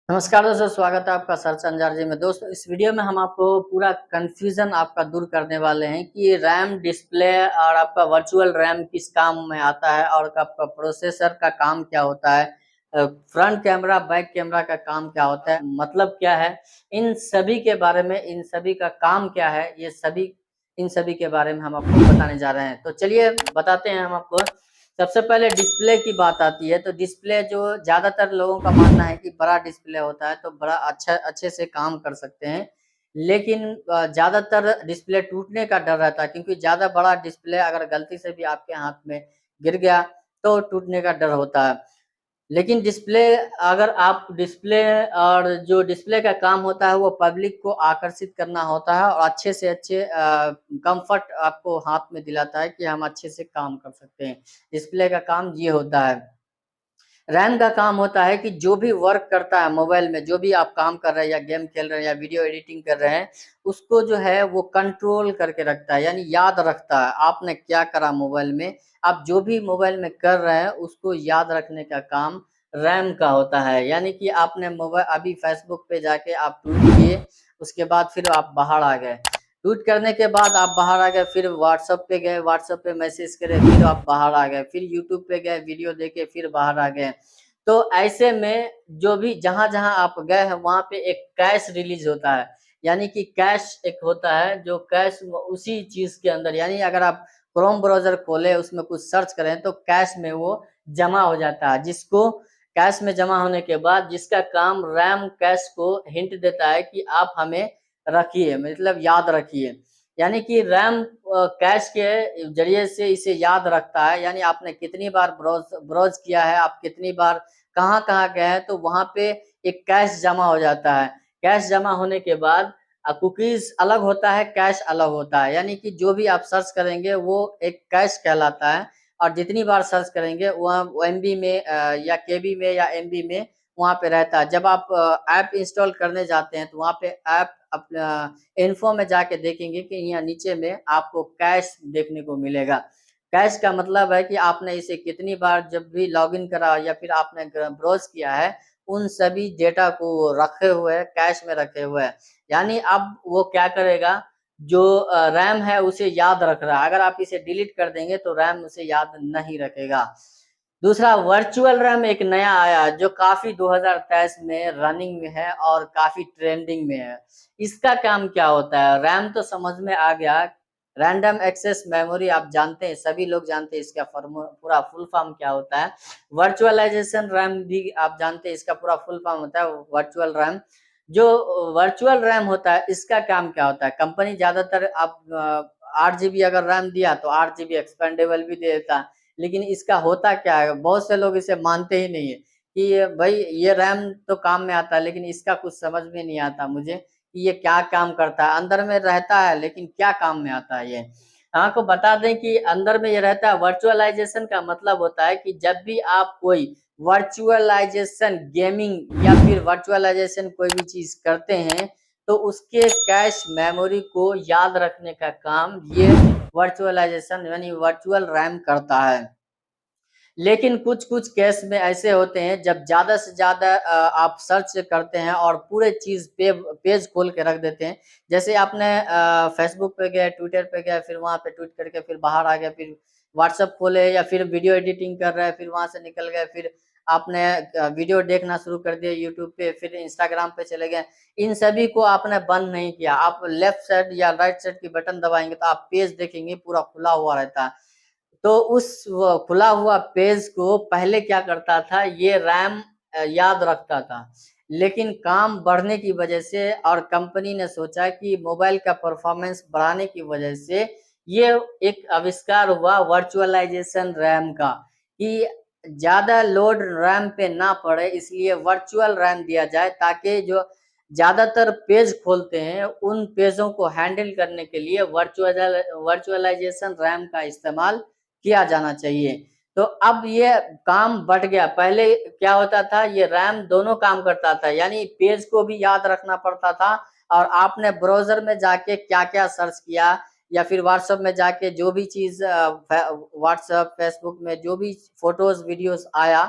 नमस्कार दोस्तों, स्वागत है आपका सर्च अंजार जी में। दोस्तों, इस वीडियो में हम आपको पूरा कंफ्यूजन आपका दूर करने वाले हैं कि रैम, डिस्प्ले और आपका वर्चुअल रैम किस काम में आता है और आपका प्रोसेसर का काम क्या होता है, फ्रंट कैमरा, बैक कैमरा का काम क्या होता है, मतलब क्या है, इन सभी के बारे में, इन सभी का काम क्या है, इन सभी के बारे में हम आपको बताने जा रहे हैं। तो चलिए बताते हैं हम आपको। सबसे पहले डिस्प्ले की बात आती है, तो डिस्प्ले जो ज्यादातर लोगों का मानना है कि बड़ा डिस्प्ले होता है तो बड़ा अच्छे से काम कर सकते हैं। लेकिन ज्यादातर डिस्प्ले टूटने का डर रहता है, क्योंकि ज्यादा बड़ा डिस्प्ले अगर गलती से भी आपके हाथ में गिर गया तो टूटने का डर होता है। लेकिन डिस्प्ले, अगर आप डिस्प्ले और जो डिस्प्ले का काम होता है वो पब्लिक को आकर्षित करना होता है और अच्छे से अच्छे कंफर्ट आपको हाथ में दिलाता है कि हम अच्छे से काम कर सकते हैं। डिस्प्ले का काम ये होता है। रैम का काम होता है कि जो भी वर्क करता है मोबाइल में, जो भी आप काम कर रहे हैं या गेम खेल रहे हैं या वीडियो एडिटिंग कर रहे हैं, उसको जो है वो कंट्रोल करके रखता है, यानी याद रखता है आपने क्या करा मोबाइल में। आप जो भी मोबाइल में कर रहे हैं उसको याद रखने का काम रैम का होता है। यानी कि आपने मोबाइल अभी फेसबुक पे जाके आप ट्वीट किए, उसके बाद फिर आप बाहर आ गए, ट्वीट करने के बाद आप बाहर आ गए, फिर व्हाट्सएप पे गए, व्हाट्सएप पे मैसेज करे, फिर आप बाहर आ गए, फिर यूट्यूब पे गए, वीडियो देखे, फिर बाहर आ गए। तो ऐसे में जो भी जहां-जहां आप गए हैं वहां पे एक कैश रिलीज होता है। यानी कि कैश एक होता है, जो कैश उसी चीज के अंदर, यानी अगर आप क्रोम ब्राउजर खोले, उसमें कुछ सर्च करें तो कैश में वो जमा हो जाता है। जिसको कैश में जमा होने के बाद जिसका काम रैम कैश को हिंट देता है कि आप हमें रखिए, मतलब याद रखिए। यानी कि रैम कैश के जरिए से इसे याद रखता है। यानी आपने कितनी बार ब्राउज किया है, आप कितनी बार कहाँ-कहाँ गए हैं, तो वहाँ पे एक कैश जमा हो जाता है। कैश जमा होने के बाद कुकीज़ अलग होता है, कैश अलग होता है। यानी कि जो भी आप सर्च करेंगे वो एक कैश कहलाता है, और जितनी बार सर्च करेंगे वह एमबी में या केबी में या एमबी में वहाँ पे रहता है। जब आप ऐप इंस्टॉल करने जाते हैं तो वहाँ पे ऐप अपना इन्फो में जाके देखेंगे कि यहाँ नीचे में आपको कैश देखने को मिलेगा। कैश का मतलब है कि आपने इसे कितनी बार जब भी लॉगिन करा या फिर आपने ब्राउज किया है, उन सभी डेटा को वो रखे हुए है, कैश में रखे हुए है। यानी अब वो क्या करेगा, जो रैम है उसे याद रख रहा है। अगर आप इसे डिलीट कर देंगे तो रैम उसे याद नहीं रखेगा। दूसरा, वर्चुअल रैम एक नया आया है जो काफी 2023 में रनिंग में है और काफी ट्रेंडिंग में है। इसका काम क्या होता है? रैम तो समझ में आ गया। रैंडम एक्सेस मेमोरी आप जानते हैं, सभी लोग जानते हैं इसका पूरा फुल फॉर्म क्या होता है। वर्चुअलाइजेशन रैम भी आप जानते हैं, इसका पूरा फुल फॉर्म होता है वर्चुअल रैम। जो वर्चुअल रैम होता है, इसका काम क्या होता है? कंपनी ज्यादातर आप 8 GB अगर रैम दिया तो 8 GB एक्सपेंडेबल भी दे देता है। लेकिन इसका होता क्या है, बहुत से लोग इसे मानते ही नहीं है कि ये भाई ये रैम तो काम में आता है, लेकिन इसका कुछ समझ में नहीं आता मुझे कि ये क्या काम करता है। अंदर में रहता है लेकिन क्या काम में आता है ये। आपको बता दें कि अंदर में ये रहता है। वर्चुअलाइजेशन का मतलब होता है कि जब भी आप कोई वर्चुअलाइजेशन गेमिंग या फिर वर्चुअलाइजेशन कोई भी चीज करते हैं, तो उसके कैश मेमोरी को याद रखने का काम ये वर्चुअलाइजेशन यानी वर्चुअल रैम करता है। लेकिन कुछ-कुछ केस में ऐसे होते हैं जब ज़्यादा से ज़्यादा आप सर्च करते हैं और पूरे चीज़ पेज खोल के रख देते हैं। जैसे आपने फ़ेसबुक पे गए, ट्विटर पे गए, फिर वहाँ पे ट्वीट करके फिर बाहर आ गए, फिर व्हाट्सएप खोले या फिर वीडियो एडिटिंग कर रहे हैं, फिर वहाँ से निकल गए, फिर आपने वीडियो देखना शुरू कर दिया यूट्यूब पे, फिर इंस्टाग्राम पे चले गए। इन सभी को आपने बंद नहीं किया। आप लेफ्ट साइड या राइट साइड की बटन दबाएँगे तो आप पेज देखेंगे पूरा खुला हुआ रहता है। तो उस खुला हुआ पेज को पहले क्या करता था, ये रैम याद रखता था। लेकिन काम बढ़ने की वजह से और कंपनी ने सोचा कि मोबाइल का परफॉर्मेंस बढ़ाने की वजह से ये एक आविष्कार हुआ वर्चुअलाइजेशन रैम का, कि ज़्यादा लोड रैम पे ना पड़े, इसलिए वर्चुअल रैम दिया जाए ताकि जो ज़्यादातर पेज खोलते हैं उन पेजों को हैंडल करने के लिए वर्चुअलाइजेशन रैम का इस्तेमाल किया जाना चाहिए। तो अब ये काम बढ़ गया। पहले क्या होता था, ये रैम दोनों काम करता था, यानी पेज को भी याद रखना पड़ता था और आपने ब्राउज़र में जाके क्या-क्या सर्च किया या फिर व्हाट्सएप में जाके जो भी चीज़ व्हाट्सएप, फेसबुक में जो भी फ़ोटोज़, वीडियोज़ आया,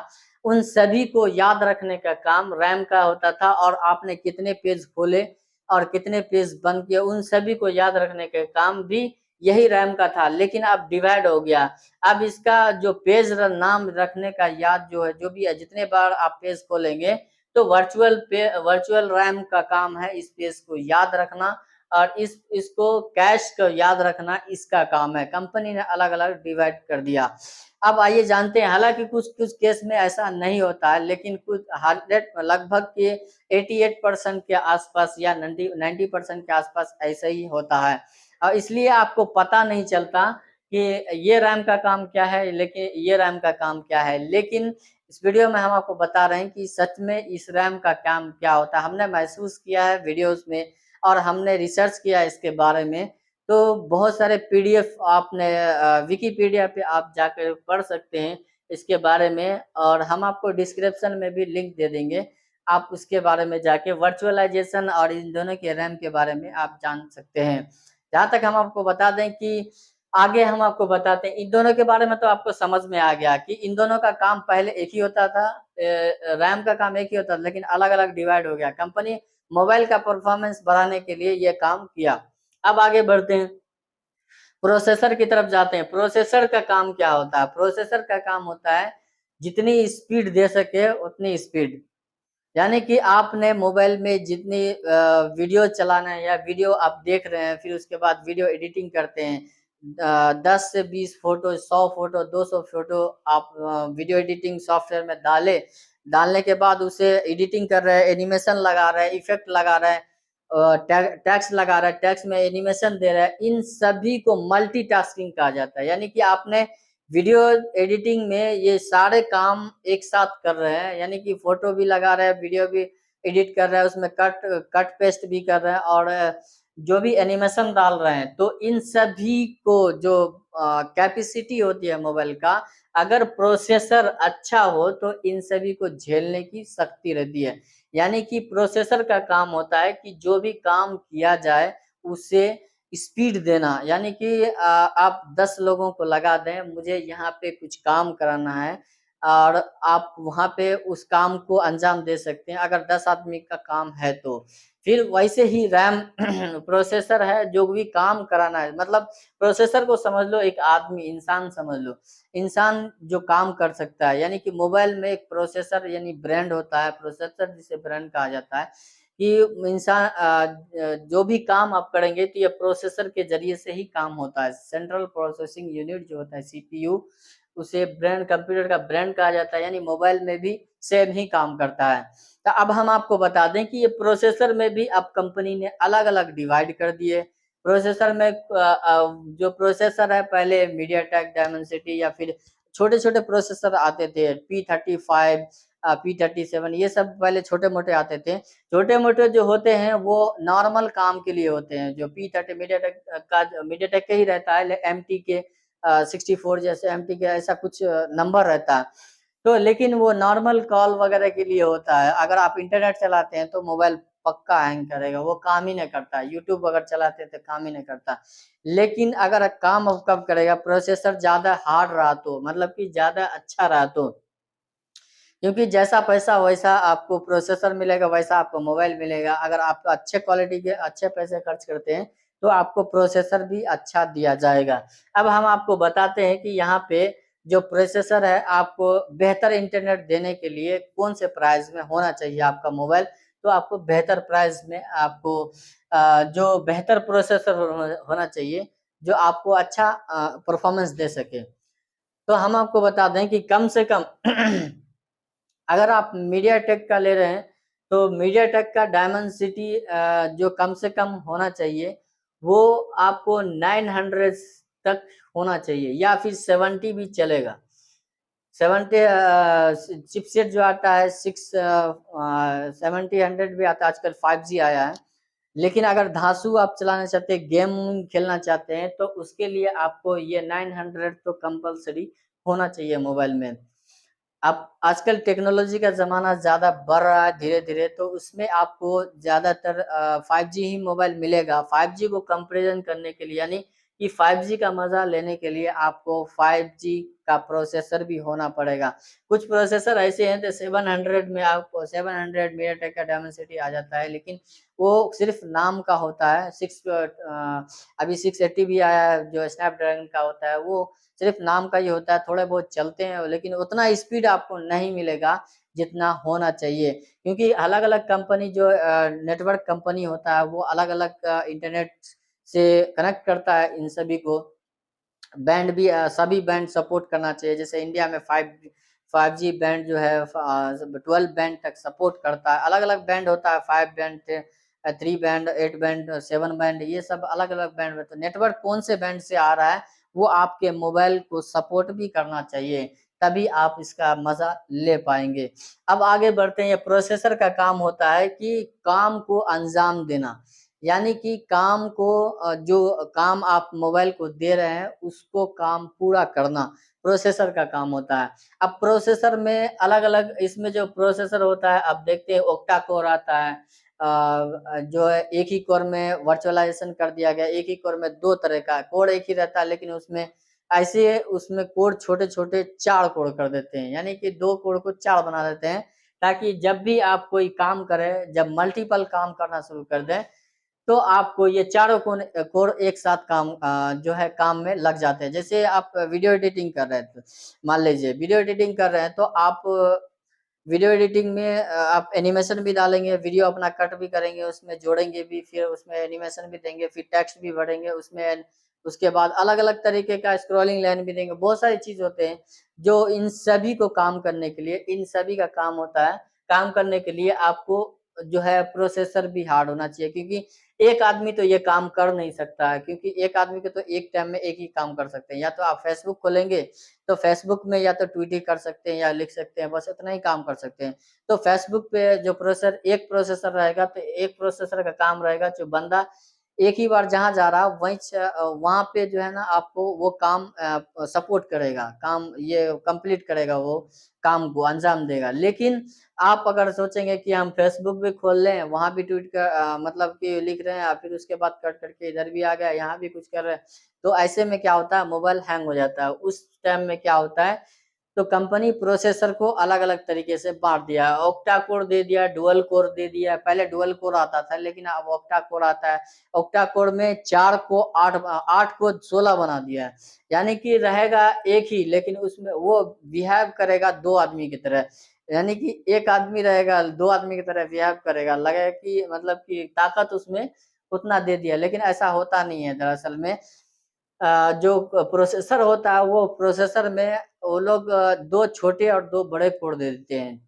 उन सभी को याद रखने का काम रैम का होता था, और आपने कितने पेज खोले और कितने पेज बंद किए उन सभी को याद रखने का काम भी यही रैम का था। लेकिन अब डिवाइड हो गया, अब इसका जो पेज नाम रखने का याद जो है, जो भी है, जितने बार आप पेज खोलेंगे तो वर्चुअल रैम का काम है इस पेज को याद रखना, और इसको कैश को याद रखना इसका काम है। कंपनी ने अलग अलग डिवाइड कर दिया। अब आइए जानते हैं, हालांकि कुछ कुछ केस में ऐसा नहीं होता है, लेकिन कुछ 100 लगभग के 88% के आसपास या 90% के आसपास ऐसा ही होता है। और इसलिए आपको पता नहीं चलता कि ये रैम का काम क्या है, लेकिन ये रैम का काम क्या है। लेकिन इस वीडियो में हम आपको बता रहे हैं कि सच में इस रैम का काम क्या होता है। हमने महसूस किया है वीडियोस में, और हमने रिसर्च किया इसके बारे में। तो बहुत सारे पीडीएफ आपने विकिपीडिया पे आप जाकर पढ़ सकते हैं इसके बारे में, और हम आपको डिस्क्रिप्शन में भी लिंक दे देंगे। आप उसके बारे में जाके वर्चुअलाइजेशन और इन दोनों के रैम के बारे में आप जान सकते हैं। जहाँ तक हम आपको बता दें कि आगे हम आपको बताते हैं इन दोनों के बारे में, तो आपको समझ में आ गया कि इन दोनों का काम पहले एक ही होता था, रैम का काम एक ही होता था, लेकिन अलग अलग डिवाइड हो गया। कंपनी मोबाइल का परफॉर्मेंस बढ़ाने के लिए ये काम किया। अब आगे बढ़ते हैं, प्रोसेसर की तरफ जाते हैं। प्रोसेसर का काम क्या होता है? प्रोसेसर का काम होता है जितनी स्पीड दे सके उतनी स्पीड, यानी कि आपने मोबाइल में जितनी वीडियो चलाना है या वीडियो आप देख रहे हैं, फिर उसके बाद वीडियो एडिटिंग करते हैं, 10 से 20 फोटो, 100 फोटो, 200 फोटो आप वीडियो एडिटिंग सॉफ्टवेयर में डालने के बाद उसे एडिटिंग कर रहे हैं, एनिमेशन लगा रहे हैं, इफेक्ट लगा रहे हैं, टैक्स लगा रहा है, टैक्स में एनिमेशन दे रहा है, इन सभी को मल्टीटास्किंग कहा जाता है। यानी कि आपने वीडियो एडिटिंग में ये सारे काम एक साथ कर रहे हैं, यानी कि फोटो भी लगा रहे हैं, वीडियो भी एडिट कर रहे हैं, उसमें कट पेस्ट भी कर रहे हैं, और जो भी एनिमेशन डाल रहे हैं। तो इन सभी को जो कैपेसिटी होती है मोबाइल का, अगर प्रोसेसर अच्छा हो तो इन सभी को झेलने की शक्ति रहती है। यानी कि प्रोसेसर का काम होता है कि जो भी काम किया जाए उसे स्पीड देना। यानी कि आप 10 लोगों को लगा दें, मुझे यहाँ पे कुछ काम कराना है, और आप वहाँ पे उस काम को अंजाम दे सकते हैं अगर 10 आदमी का काम है तो। फिर वैसे ही रैम प्रोसेसर है, जो भी काम कराना है, मतलब प्रोसेसर को समझ लो एक आदमी, इंसान समझ लो, इंसान जो काम कर सकता है। यानी कि मोबाइल में एक प्रोसेसर यानी ब्रांड होता है, प्रोसेसर जिसे ब्रांड कहा जाता है, कि इंसान जो भी काम आप करेंगे तो ये प्रोसेसर के जरिए से ही काम होता है। सेंट्रल प्रोसेसिंग यूनिट जो होता है सीपीयू, उसे ब्रांड, कंप्यूटर का ब्रांड कहा जाता है। यानी मोबाइल में भी सेम ही काम करता है। तो अब हम आपको बता दें कि ये प्रोसेसर में भी अब कंपनी ने अलग अलग डिवाइड कर दिए। प्रोसेसर में जो प्रोसेसर है, पहले मीडियाटेक, डायमेंसिटी, या फिर छोटे छोटे प्रोसेसर आते थे, P35, P37, ये सब पहले छोटे मोटे आते थे। छोटे मोटे जो होते हैं वो नॉर्मल काम के लिए होते हैं। जो P30 मीडियाटेक का ही रहता है, MT के 64 जैसे MT के ऐसा कुछ नंबर रहता है। तो लेकिन वो नॉर्मल कॉल वगैरह के लिए होता है। अगर आप इंटरनेट चलाते हैं तो मोबाइल पक्का हैंग करेगा, वो काम ही नहीं करता। यूट्यूब अगर चलाते हैं तो काम ही नहीं करता। लेकिन अगर काम अब कब करेगा, प्रोसेसर ज्यादा हार्ड रहा तो, मतलब कि ज्यादा अच्छा रहा तो। क्योंकि जैसा पैसा वैसा आपको प्रोसेसर मिलेगा, वैसा आपको मोबाइल मिलेगा। अगर आप अच्छे क्वालिटी के अच्छे पैसे खर्च करते हैं तो आपको प्रोसेसर भी अच्छा दिया जाएगा। अब हम आपको बताते हैं कि यहाँ पे जो प्रोसेसर है, आपको बेहतर इंटरनेट देने के लिए कौन से प्राइस में होना चाहिए आपका मोबाइल। तो आपको बेहतर प्राइस में आपको जो बेहतर प्रोसेसर होना चाहिए, जो आपको अच्छा परफॉर्मेंस दे सके। तो हम आपको बता दें कि कम से कम अगर आप मीडियाटेक का ले रहे हैं तो मीडियाटेक का डायमेंसिटी जो कम से कम होना चाहिए वो आपको 900 तक होना चाहिए, या फिर 70 भी चलेगा। 70 चिपसेट जो आता है 70-100 भी आता है। आजकल 5G आया है। लेकिन अगर धांसू आप चलाना चाहते हैं, गेम खेलना चाहते हैं, तो उसके लिए आपको ये 900 तो कंपलसरी होना चाहिए मोबाइल में। अब आजकल टेक्नोलॉजी का ज़माना ज़्यादा बढ़ रहा है धीरे-धीरे, तो उसमें आपको ज़्यादातर 5G ही मोबाइल मिलेगा। 5G को कंपैरिजन करने के लिए, यानी कि 5G का मजा लेने के लिए आपको 5G का प्रोसेसर भी होना पड़ेगा। कुछ प्रोसेसर ऐसे हैं तो 700 में आपको 700 MediaTek का डायमेंसिटी आ जाता है, लेकिन वो सिर्फ नाम का होता है। अभी 680 भी आया है जो स्नैपड्रैगन का होता है, वो सिर्फ नाम का ही होता है, थोड़े बहुत चलते हैं लेकिन उतना स्पीड आपको नहीं मिलेगा जितना होना चाहिए, क्योंकि अलग अलग कंपनी जो नेटवर्क कंपनी होता है वो अलग अलग इंटरनेट से कनेक्ट करता है इन सभी को। बैंड भी सभी बैंड सपोर्ट करना चाहिए, जैसे इंडिया में 5G बैंड जो है 12 बैंड तक सपोर्ट करता है। अलग अलग बैंड होता है, 5 बैंड, 3 बैंड, 8 बैंड, 7 बैंड, ये सब अलग अलग बैंड में। तो नेटवर्क कौन से बैंड से आ रहा है वो आपके मोबाइल को सपोर्ट भी करना चाहिए, तभी आप इसका मजा ले पाएंगे। अब आगे बढ़ते हैं। ये प्रोसेसर का काम होता है कि काम को अंजाम देना, यानी कि काम को जो काम आप मोबाइल को दे रहे हैं उसको काम पूरा करना प्रोसेसर का काम होता है। अब प्रोसेसर में अलग अलग, इसमें जो प्रोसेसर होता है अब देखते हैं ऑक्टा कोर आता है, जो है एक ही कोर में वर्चुअलाइजेशन कर दिया गया। एक ही कोर में दो तरह का कोर, एक ही रहता है लेकिन उसमें ऐसे उसमें कोर छोटे छोटे 4 कोर कर देते हैं, यानी कि 2 कोर को 4 बना देते हैं, ताकि जब भी आप कोई काम करें, जब मल्टीपल काम करना शुरू कर दें तो आपको ये चारों कोर एक साथ काम जो है काम में लग जाते हैं। जैसे आप वीडियो एडिटिंग कर रहे थे, मान लीजिए वीडियो एडिटिंग कर रहे हैं तो आप वीडियो एडिटिंग में आप एनिमेशन भी डालेंगे, वीडियो अपना कट भी करेंगे, उसमें जोड़ेंगे भी, फिर उसमें एनिमेशन भी देंगे, फिर टेक्स्ट भी भरेंगे उसमें, उसके बाद अलग अलग तरीके का स्क्रॉलिंग लाइन भी देंगे। बहुत सारी चीज होते हैं जो इन सभी को काम करने के लिए, इन सभी का काम होता है। काम करने के लिए आपको जो है प्रोसेसर भी हार्ड होना चाहिए, क्योंकि एक आदमी तो ये काम कर नहीं सकता है, क्योंकि एक आदमी को तो एक टाइम में एक ही काम कर सकते हैं। या तो आप फेसबुक खोलेंगे तो फेसबुक में या तो ट्वीट ही कर सकते हैं या लिख सकते हैं, बस इतना ही काम कर सकते हैं। तो फेसबुक पे जो प्रोसेसर, एक प्रोसेसर रहेगा तो एक प्रोसेसर का काम रहेगा, जो बंदा एक ही बार जहां जा रहा वहीं वहां पे जो है ना आपको वो काम सपोर्ट करेगा, काम ये कंप्लीट करेगा, वो काम को अंजाम देगा। लेकिन आप अगर सोचेंगे कि हम फेसबुक भी खोल लें, वहां भी ट्वीट कर मतलब कि लिख रहे हैं, फिर उसके बाद कट करके इधर भी आ गया, यहाँ भी कुछ कर रहे हैं, तो ऐसे में क्या होता है, मोबाइल हैंग हो जाता है। उस टाइम में क्या होता है, तो कंपनी प्रोसेसर को अलग अलग तरीके से बांट दिया, ऑक्टा कोर दे दिया, डुअल कोर दे दिया। पहले डुअल कोर आता था लेकिन अब ऑक्टा कोर आता है। ऑक्टा कोर में 4 को 8, 8 को 16 बना दिया है, यानी कि रहेगा एक ही, लेकिन उसमें वो बिहेव करेगा दो आदमी की तरह, यानी कि एक आदमी रहेगा दो आदमी की तरह बिहेव करेगा, लगेगा कि मतलब कि ताकत उसमें उतना दे दिया, लेकिन ऐसा होता नहीं है। दरअसल में जो प्रोसेसर होता है वो प्रोसेसर में वो लोग दो छोटे और दो बड़े कोर दे देते हैं,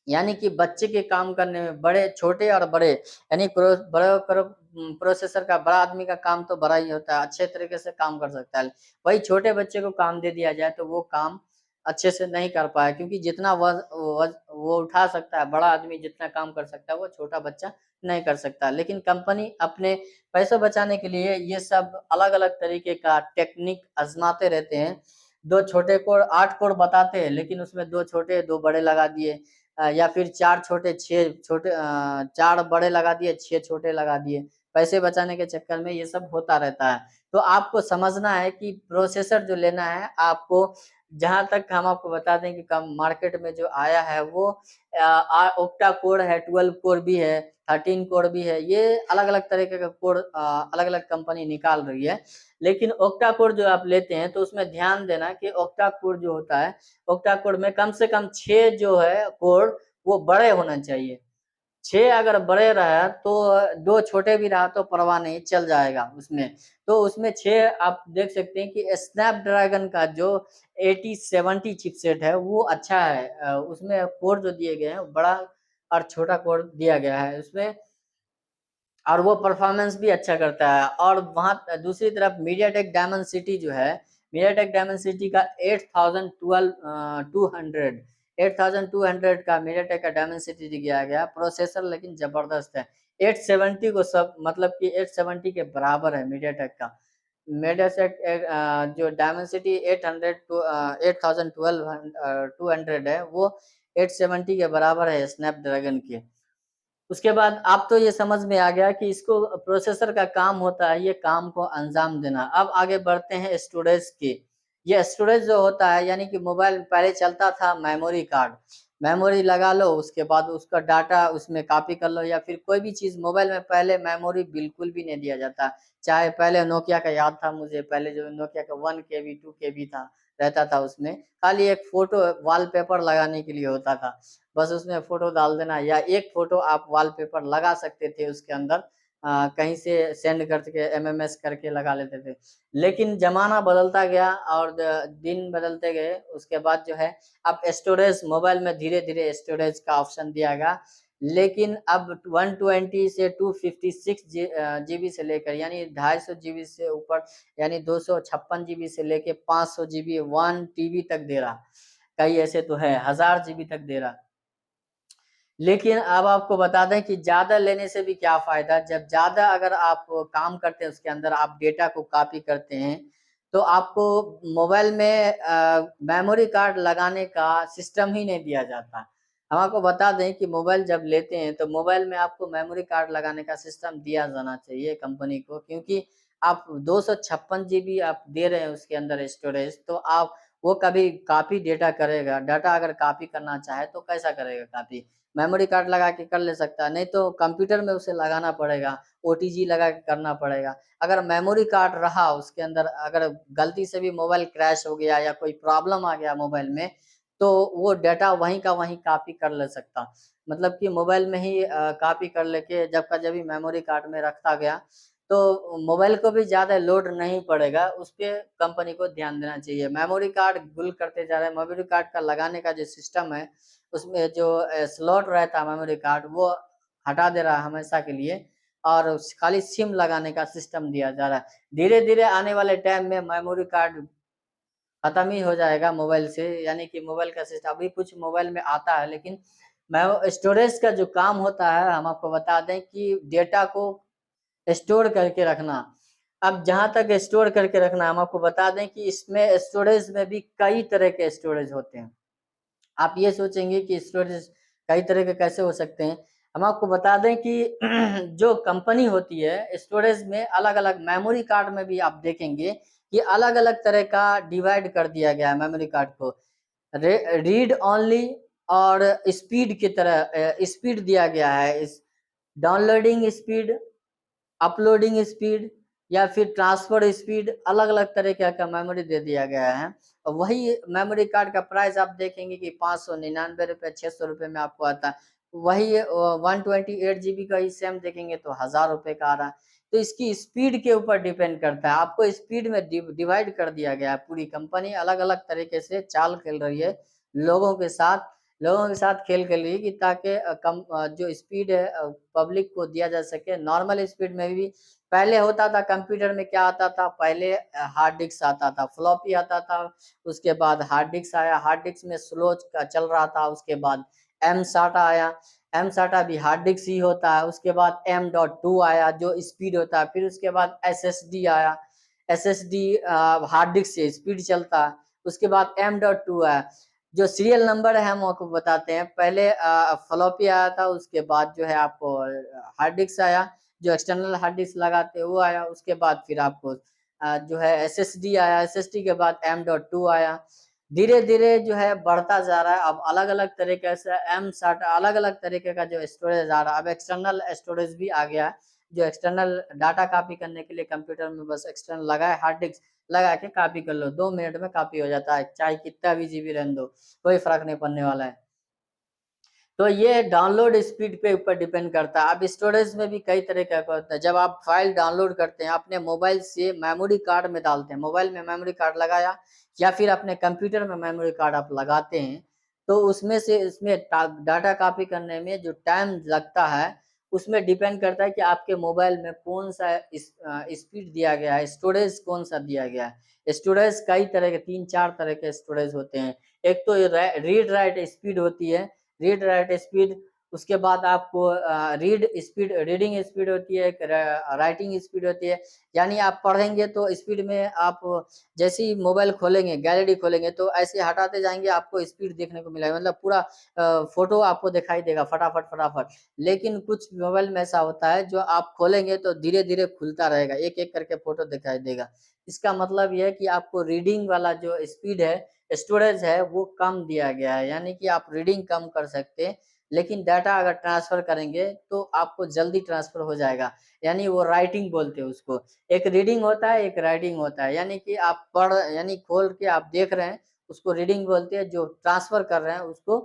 यानी कि बच्चे के काम करने में बड़े, छोटे और बड़े, यानी प्रोसेसर का बड़ा आदमी का काम तो बड़ा ही होता है, अच्छे तरीके से काम कर सकता है। वही छोटे बच्चे को काम दे दिया जाए तो वो काम अच्छे से नहीं कर पाए, क्योंकि जितना वो उठा सकता है बड़ा आदमी, जितना काम कर सकता है वो छोटा बच्चा नहीं कर सकता। लेकिन कंपनी अपने पैसे बचाने के लिए ये सब अलग अलग तरीके का टेक्निक आजमाते रहते हैं। दो छोटे कोर 8 कोर बताते हैं लेकिन उसमें दो छोटे दो बड़े लगा दिए, या फिर 4 छोटे 6 छोटे 4 बड़े लगा दिए, 6 छोटे लगा दिए। पैसे बचाने के चक्कर में ये सब होता रहता है। तो आपको समझना है कि प्रोसेसर जो लेना है आपको, जहां तक हम आपको बता दें कि कम मार्केट में जो आया है वो ऑक्टा कोर है, 12 कोर भी है, 13 कोर भी है। ये अलग अलग तरीके का कोर अलग अलग कंपनी निकाल रही है। लेकिन ऑक्टा कोर जो आप लेते हैं तो उसमें ध्यान देना कि ऑक्टा कोर जो होता है, ऑक्टा कोर में कम से कम 6 जो है कोर वो बड़े होना चाहिए। 6 अगर बड़े रहा तो दो छोटे भी रहा तो परवाह नहीं, चल जाएगा उसमें। तो उसमें 6 आप देख सकते हैं कि स्नैपड्रैगन का जो 8070 चिपसेट है वो अच्छा है, उसमें कोर जो दिए गए हैं बड़ा और छोटा कोर दिया गया है उसमें, और वो परफॉर्मेंस भी अच्छा करता है। और वहाँ दूसरी तरफ मीडियाटेक डायमेंसिटी जो है, मीडियाटेक डायमेंसिटी का 8200 का मीडियाटेक का डायमेंसिटी दिया गया प्रोसेसर, लेकिन जबरदस्त है। 870 को सब मतलब कि 870 के बराबर है मीडियाटेक का। मीडियाटेक जो डायमेंसिटी 800 टू 8200 है वो 870 के बराबर है स्नैपड्रैगन के। उसके बाद आप तो ये समझ में आ गया कि इसको प्रोसेसर का काम होता है ये काम को अंजाम देना। अब आगे बढ़ते हैं स्टोरेज की। ये स्टोरेज जो होता है यानी कि मोबाइल पहले चलता था मेमोरी कार्ड, मेमोरी लगा लो उसके बाद उसका डाटा उसमें कॉपी कर लो, या फिर कोई भी चीज मोबाइल में पहले मेमोरी बिल्कुल भी नहीं दिया जाता। चाहे पहले नोकिया का याद था मुझे, पहले जो नोकिया का 1 KB 2 KB था रहता था, उसमें खाली एक फोटो वॉलपेपर लगाने के लिए होता था, बस उसमें फोटो डाल देना, या एक फोटो आप वॉलपेपर लगा सकते थे उसके अंदर, कहीं से सेंड करके एमएमएस करके लगा लेते थे। लेकिन जमाना बदलता गया और दिन बदलते गए, उसके बाद जो है अब स्टोरेज मोबाइल में धीरे धीरे स्टोरेज का ऑप्शन दिया गया। लेकिन अब 120 से 256 जीबी से लेकर यानी 250 जीबी से ऊपर यानी 256 जीबी से लेकर 500 जीबी 1 TB तक दे रहा, कई ऐसे तो है 1000 जीबी तक दे रहा। लेकिन अब आपको बता दें कि ज्यादा लेने से भी क्या फायदा, जब ज्यादा अगर आप काम करते हैं उसके अंदर आप डेटा को कॉपी करते हैं तो आपको मोबाइल में मेमोरी कार्ड लगाने का सिस्टम ही नहीं दिया जाता। हम आपको बता दें कि मोबाइल जब लेते हैं तो मोबाइल में आपको मेमोरी कार्ड लगाने का सिस्टम दिया जाना चाहिए कंपनी को, क्योंकि आप 256 जीबी आप दे रहे हैं उसके अंदर स्टोरेज, तो आप वो कभी कॉपी डेटा करेगा, डाटा अगर कॉपी करना चाहे तो कैसा करेगा कॉपी, मेमोरी कार्ड लगा के कर ले सकता है, नहीं तो कंप्यूटर में उसे लगाना पड़ेगा, ओटीजी लगा के करना पड़ेगा। अगर मेमोरी कार्ड रहा उसके अंदर, अगर गलती से भी मोबाइल क्रैश हो गया या कोई प्रॉब्लम आ गया मोबाइल में, तो वो डाटा वहीं का वहीं कॉपी कर ले सकता, मतलब कि मोबाइल में ही कॉपी कर लेके जब का जब मेमोरी कार्ड में रखता गया तो मोबाइल को भी ज्यादा लोड नहीं पड़ेगा, उस पर कंपनी को ध्यान देना चाहिए। मेमोरी कार्ड गुल करते जा रहे हैं, मेमोरी कार्ड का लगाने का जो सिस्टम है उसमें जो स्लॉट रहता है मेमोरी कार्ड वो हटा दे रहा है हमेशा के लिए, और खाली सिम लगाने का सिस्टम दिया जा रहा है। धीरे धीरे आने वाले टाइम में मेमोरी कार्ड खत्म ही हो जाएगा मोबाइल से, यानी कि मोबाइल का सिस्टम अभी कुछ मोबाइल में आता है, लेकिन स्टोरेज का जो काम होता है हम आपको बता दें कि डेटा को स्टोर करके रखना। अब जहां तक स्टोर करके रखना, हम आपको बता दें कि इसमें स्टोरेज में भी कई तरह के स्टोरेज होते हैं। आप ये सोचेंगे कि स्टोरेज कई तरह के कैसे हो सकते हैं, हम आपको बता दें कि जो कंपनी होती है स्टोरेज में अलग अलग मेमोरी कार्ड में भी आप देखेंगे कि अलग अलग तरह का डिवाइड कर दिया गया है मेमोरी कार्ड को, रीड ओनली और स्पीड की तरह स्पीड दिया गया है, इस डाउनलोडिंग स्पीड, अपलोडिंग स्पीड या फिर ट्रांसफर स्पीड, अलग अलग तरीके का मेमोरी दे दिया गया है। और वही मेमोरी कार्ड का प्राइस आप देखेंगे कि 599 रुपये 600 रुपये में आपको आता है, वही 128 GB का ही सेम देखेंगे तो 1000 रुपये का आ रहा है। तो इसकी स्पीड के ऊपर डिपेंड करता है, आपको स्पीड में डिवाइड कर दिया गया है। पूरी कंपनी अलग अलग तरीके से चाल खेल रही है लोगों के साथ, लोगों के साथ खेल खेल रही है कि ताकि जो स्पीड है पब्लिक को दिया जा सके। नॉर्मल स्पीड में भी पहले होता था, कंप्यूटर में क्या आता था, पहले हार्ड डिस्क आता था, फ्लॉपी आता था, उसके बाद हार्ड डिस्क आया, हार्ड डिस्क में स्लो चल रहा था, उसके बाद एम साटा आया, एम साटा भी हार्ड डिस्क ही होता है, उसके बाद M.2 आया जो स्पीड होता है, फिर उसके बाद SSD आया, SSD हार्ड डिस्क से स्पीड चलता है, उसके बाद M.2 आया। जो सीरियल नंबर है हम आपको बताते हैं, पहले फ्लॉपी आया था, उसके बाद जो है आपको हार्ड डिस्क आया, जो एक्सटर्नल हार्ड डिस्क लगाते हैं वो आया, उसके बाद फिर आपको जो है SSD आया, SSD के बाद M.2 आया। धीरे धीरे जो है बढ़ता जा रहा है, अब अलग अलग तरीके से एम साट अलग अलग तरीके का जो स्टोरेज आ रहा है, अब एक्सटर्नल स्टोरेज भी आ गया है, जो एक्सटर्नल डाटा कॉपी करने के लिए कंप्यूटर में बस एक्सटर्नल लगा है, हार्ड डिस्क लगा के कॉपी कर लो, 2 मिनट में कॉपी हो जाता है, चाहे कितना भी जीबी रहने दो, कोई फर्क नहीं पड़ने वाला है। तो ये डाउनलोड स्पीड पे ऊपर डिपेंड करता है। अब स्टोरेज में भी कई तरह का होता है, जब आप फाइल डाउनलोड करते हैं अपने मोबाइल से मेमोरी कार्ड में डालते हैं, मोबाइल में मेमोरी कार्ड लगाया या फिर अपने कंप्यूटर में मेमोरी कार्ड आप लगाते हैं, तो उसमें से इसमें डाटा कॉपी करने में जो टाइम लगता है उसमें डिपेंड करता है कि आपके मोबाइल में कौन सा स्पीड दिया गया है, स्टोरेज कौन सा दिया गया है। स्टोरेज कई तरह के 3-4 तरह के स्टोरेज होते हैं। एक तो रीड राइट स्पीड होती है, रीड राइट स्पीड, उसके बाद आपको रीडिंग स्पीड होती है, एक राइटिंग स्पीड होती है। यानी आप पढ़ेंगे तो स्पीड में आप जैसे ही मोबाइल खोलेंगे, गैलरी खोलेंगे तो ऐसे हटाते जाएंगे, आपको स्पीड देखने को मिलेगा, मतलब पूरा फोटो आपको दिखाई देगा फटाफट फटाफट। लेकिन कुछ मोबाइल में ऐसा होता है जो आप खोलेंगे तो धीरे धीरे खुलता रहेगा, एक एक करके फोटो दिखाई देगा। इसका मतलब यह है कि आपको रीडिंग वाला जो स्पीड है, स्टोरेज है, वो कम दिया गया है, यानी कि आप रीडिंग कम कर सकते हैं। लेकिन डाटा अगर ट्रांसफर करेंगे तो आपको जल्दी ट्रांसफर हो जाएगा, यानी वो राइटिंग बोलते हैं उसको। एक रीडिंग होता है, एक राइटिंग होता है, यानी कि आप यानी खोल के आप देख रहे हैं उसको रीडिंग बोलते हैं, जो ट्रांसफर कर रहे हैं उसको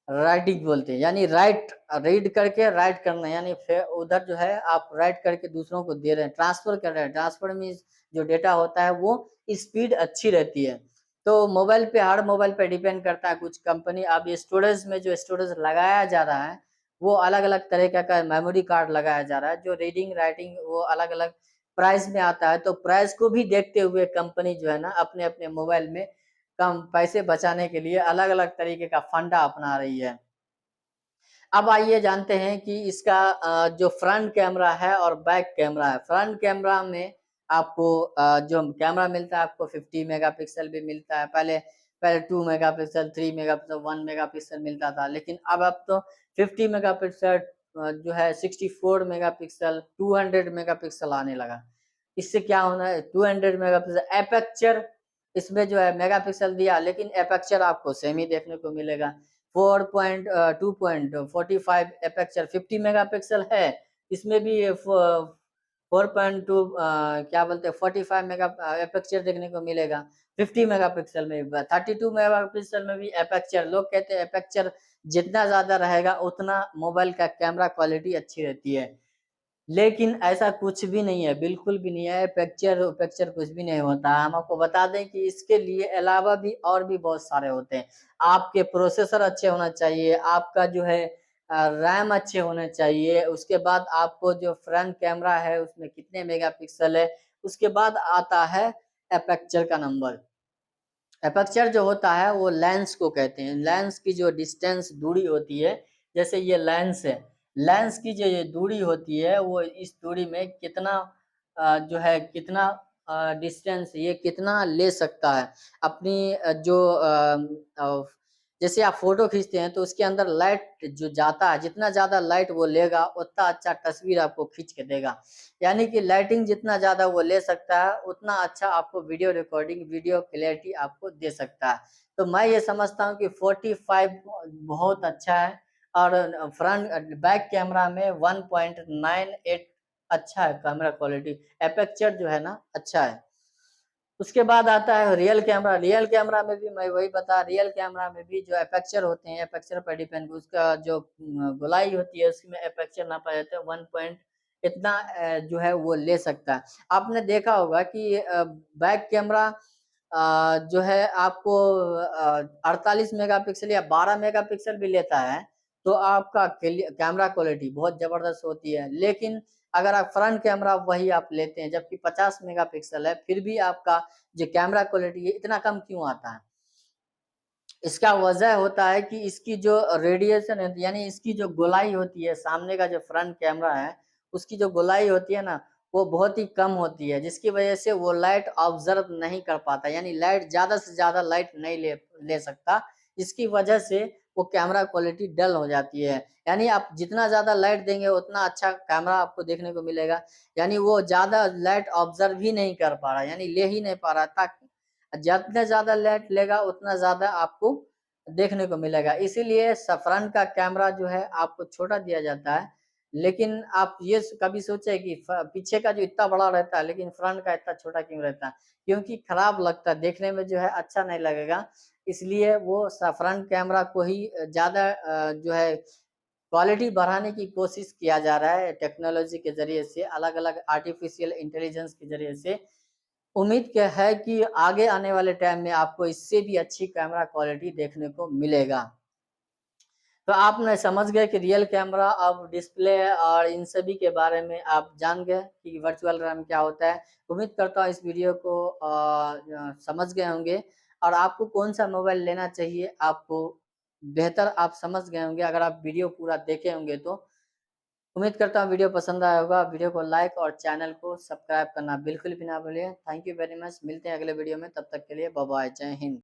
राइटिंग बोलते हैं। यानी रीड करके राइट करना, यानी फिर उधर जो है आप राइट करके दूसरों को दे रहे हैं, ट्रांसफर कर रहे हैं। ट्रांसफर मीन्स जो डेटा होता है वो स्पीड अच्छी रहती है। तो मोबाइल पे, हर मोबाइल पे डिपेंड करता है। कुछ कंपनी अब स्टोरेज में जो स्टोरेज लगाया जा रहा है वो अलग अलग तरीके का मेमोरी कार्ड लगाया जा रहा है, जो रीडिंग राइटिंग वो अलग अलग प्राइस में आता है। तो प्राइस को भी देखते हुए कंपनी जो है ना अपने अपने मोबाइल में कम पैसे बचाने के लिए अलग अलग तरीके का फंडा अपना रही है। अब आइए जानते हैं कि इसका जो फ्रंट कैमरा है और बैक कैमरा है। फ्रंट कैमरा में आपको जो कैमरा मिलता है आपको 50 मेगापिक्सल भी मिलता है। पहले पहले 2 मेगापिक्सल, 3 मेगापिक्सल, 1 मेगापिक्सल मिलता था, लेकिन अब तो 50 मेगापिक्सल जो है 64 मेगापिक्सल, 200 मेगापिक्सल आने लगा। इससे क्या होना है, 200 मेगापिक्सल एपर्चर इसमें जो है मेगापिक्सल दिया, लेकिन एपर्चर आपको सेम ही देखने को मिलेगा। 2.45 एपेक्चर 50 मेगापिक्सल है, इसमें भी 4.2 क्या बोलते हैं 45 मेगा एपेक्चर देखने को मिलेगा। 50 मेगापिक्सल में भी, 32 मेगापिक्सल में भी एपेक्चर। लोग कहते हैं एपेक्चर जितना ज्यादा रहेगा उतना मोबाइल का कैमरा क्वालिटी अच्छी रहती है, लेकिन ऐसा कुछ भी नहीं है, बिल्कुल भी नहीं है। पिक्चर पिक्चर कुछ भी नहीं होता। हम आपको बता दें कि इसके लिए अलावा भी और भी बहुत सारे होते हैं। आपके प्रोसेसर अच्छे होना चाहिए, आपका जो है रैम अच्छे होने चाहिए, उसके बाद आपको जो फ्रंट कैमरा है उसमें कितने मेगापिक्सल है, उसके बाद आता है एपेक्चर का नंबर। एपर्चर जो होता है वो लेंस को कहते हैं। लेंस की जो डिस्टेंस दूरी होती है, जैसे ये लेंस है, लेंस की जो ये दूरी होती है वो इस दूरी में कितना जो है कितना डिस्टेंस ये कितना ले सकता है अपनी जैसे आप फोटो खींचते हैं तो उसके अंदर लाइट जो जाता है, जितना ज्यादा लाइट वो लेगा उतना अच्छा तस्वीर आपको खींच के देगा। यानी कि लाइटिंग जितना ज्यादा वो ले सकता है उतना अच्छा आपको वीडियो रिकॉर्डिंग, वीडियो क्लैरिटी आपको दे सकता है। तो मैं ये समझता हूँ कि 45 बहुत अच्छा है, और फ्रंट बैक कैमरा में 1.98 अच्छा है कैमरा क्वालिटी, एपेक्चर जो है ना अच्छा है। उसके बाद आता है रियल कैमरा। रियल कैमरा में भी मैं वही बता, रियल कैमरा में भी जो एपेक्चर होते हैं, एपेक्चर पर डिपेंड, उसका जो गोलाई होती है उसमें एपेक्चर ना पाया जाता है, 1 पॉइंट इतना जो है वो ले सकता है। आपने देखा होगा कि बैक कैमरा जो है आपको 48 मेगापिक्सल या 12 मेगापिक्सल भी लेता है तो आपका कैमरा क्वालिटी बहुत जबरदस्त होती है। लेकिन अगर आप फ्रंट कैमरा वही आप लेते हैं जबकि 50 मेगापिक्सल है, फिर भी आपका जो कैमरा क्वालिटी है इतना कम क्यों आता है? इसका वजह होता है कि इसकी जो रेडिएशन है, यानी इसकी जो गोलाई होती है, सामने का जो फ्रंट कैमरा है उसकी जो गोलाई होती है ना वो बहुत ही कम होती है, जिसकी वजह से वो लाइट ऑब्जर्व नहीं कर पाता, यानी लाइट ज्यादा से ज्यादा लाइट नहीं ले सकता। इसकी वजह से वो कैमरा क्वालिटी डल हो जाती है। यानी आप जितना ज्यादा लाइट देंगे उतना अच्छा कैमरा आपको देखने को मिलेगा, यानी वो ज्यादा लाइट ऑब्जर्व ही नहीं कर पा रहा, यानी ले ही नहीं पा रहा, ताकि जितना ज्यादा लाइट लेगा उतना ज्यादा आपको देखने को मिलेगा। इसीलिए फ्रंट का कैमरा जो है आपको छोटा दिया जाता है। लेकिन आप ये कभी सोचे कि पीछे का जो इतना बड़ा रहता है लेकिन फ्रंट का इतना छोटा क्यों रहता है? क्योंकि खराब लगता है देखने में, जो है अच्छा नहीं लगेगा। इसलिए वो फ्रंट कैमरा को ही ज्यादा जो है क्वालिटी बढ़ाने की कोशिश किया जा रहा है टेक्नोलॉजी के जरिए से, अलग अलग आर्टिफिशियल इंटेलिजेंस के जरिए से। उम्मीद क्या है कि आगे आने वाले टाइम में आपको इससे भी अच्छी कैमरा क्वालिटी देखने को मिलेगा। तो आपने समझ गए कि रियल कैमरा और डिस्प्ले और इन सभी के बारे में आप जान गए कि वर्चुअल रैम क्या होता है। उम्मीद करता हूँ इस वीडियो को समझ गए होंगे। और आपको कौन सा मोबाइल लेना चाहिए, आपको बेहतर आप समझ गए होंगे अगर आप वीडियो पूरा देखे होंगे तो। उम्मीद करता हूँ वीडियो पसंद आया होगा। वीडियो को लाइक और चैनल को सब्सक्राइब करना बिल्कुल भी ना भूलिए। Thank you very much. मिलते हैं अगले वीडियो में, तब तक के लिए बाय बाय, जय हिंद।